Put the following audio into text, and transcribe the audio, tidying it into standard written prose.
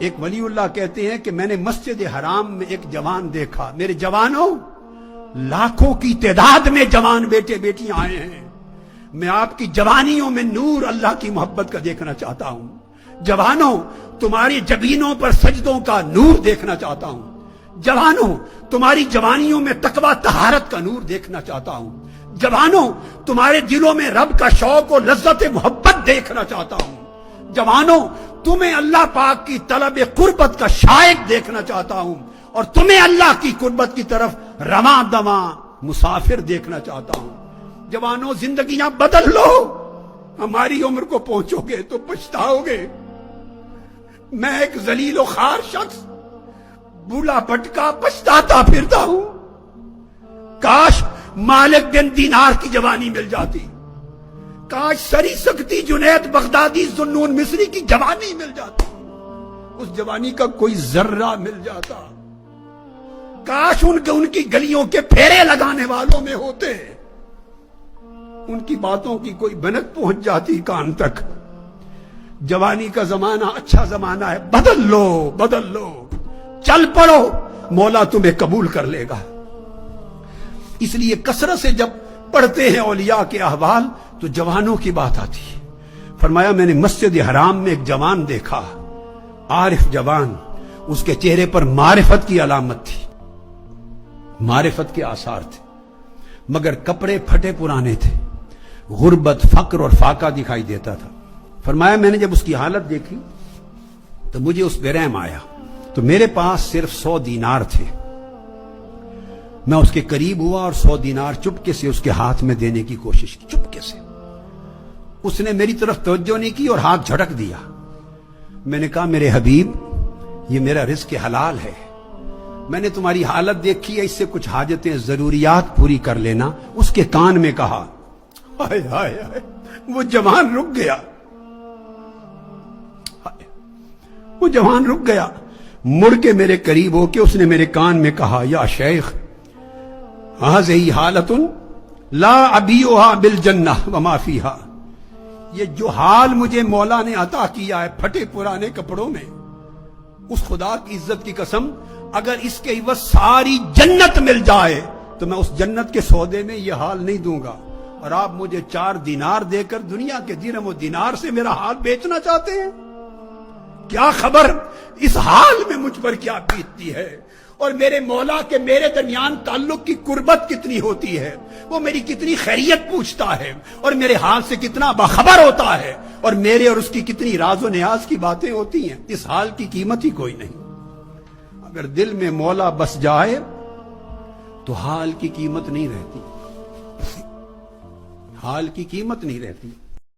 ایک ولی اللہ کہتے ہیں کہ میں نے مسجد حرام میں ایک جوان دیکھا. میرے جوانوں، لاکھوں کی تعداد میں جوان بیٹے بیٹیاں آئے ہیں. میں آپ کی جوانیوں میں نور اللہ کی محبت کا دیکھنا چاہتا ہوں. جوانوں، تمہاری جبینوں پر سجدوں کا نور دیکھنا چاہتا ہوں. جوانوں، تمہاری جوانیوں میں تقویٰ طہارت کا نور دیکھنا چاہتا ہوں. جوانوں، تمہارے دلوں میں رب کا شوق اور لذت محبت دیکھنا چاہتا ہوں. جوانوں، تمہیں اللہ پاک کی طلب قربت کا شائق دیکھنا چاہتا ہوں، اور تمہیں اللہ کی قربت کی طرف رواں دواں مسافر دیکھنا چاہتا ہوں. جوانوں، زندگیاں بدل لو. ہماری عمر کو پہنچو گے تو پچھتاؤ گے. میں ایک ذلیل و خوار شخص بولا بٹکا پچھتاتا پھرتا ہوں. کاش مالک بن دینار کی جوانی مل جاتی. کاش سری سکتی جنید بغدادی ذوالنون مصری کی جوانی مل جاتی. اس جوانی کا کوئی ذرہ مل جاتا. کاش ان کی گلیوں کے پھیرے لگانے والوں میں ہوتے. ان کی باتوں کی کوئی بنت پہنچ جاتی کان تک. جوانی کا زمانہ اچھا زمانہ ہے. بدل لو، بدل لو، چل پڑو، مولا تمہیں قبول کر لے گا. اس لیے کثرت سے جب پڑھتے ہیں اولیاء کے احوال تو جوانوں کی بات آتی ہے. فرمایا میں نے مسجد حرام میں ایک جوان دیکھا، عارف جوان. اس کے چہرے پر معرفت کی علامت تھی، معرفت کے آثار تھے، مگر کپڑے پھٹے پرانے تھے. غربت، فقر اور فاقہ دکھائی دیتا تھا. فرمایا میں نے جب اس کی حالت دیکھی تو مجھے اس پہ رحم آیا. تو میرے پاس صرف 100 دینار تھے. میں اس کے قریب ہوا اور 100 دینار چپکے سے اس کے ہاتھ میں دینے کی کوشش کی. چپکے سے. اس نے میری طرف توجہ نہیں کی اور ہاتھ جھٹک دیا. میں نے کہا میرے حبیب، یہ میرا رزق حلال ہے. میں نے تمہاری حالت دیکھی ہے، اس سے کچھ حاجتیں ضروریات پوری کر لینا. اس کے کان میں کہا. ہائے ہائے ہائے، وہ جوان رک گیا. وہ جوان رک گیا. مڑ کے میرے قریب ہو کے اس نے میرے کان میں کہا، یا شیخ، ہذہ حالۃ لا ابیعھا بالجنہ وما فیھا. یہ جو حال مجھے مولا نے عطا کیا ہے پھٹے پرانے کپڑوں میں، اس خدا کی عزت کی قسم، اگر اس کے عوض ساری جنت مل جائے تو میں اس جنت کے سودے میں یہ حال نہیں دوں گا. اور آپ مجھے 4 دینار دے کر دنیا کے درہم و دینار سے میرا حال بیچنا چاہتے ہیں؟ کیا خبر اس حال میں مجھ پر کیا بیتتی ہے، اور میرے مولا کے میرے درمیان تعلق کی قربت کتنی ہوتی ہے. وہ میری کتنی خیریت پوچھتا ہے اور میرے حال سے کتنا باخبر ہوتا ہے، اور میرے اور اس کی کتنی راز و نیاز کی باتیں ہوتی ہیں. اس حال کی قیمت ہی کوئی نہیں. اگر دل میں مولا بس جائے تو حال کی قیمت نہیں رہتی. حال کی قیمت نہیں رہتی.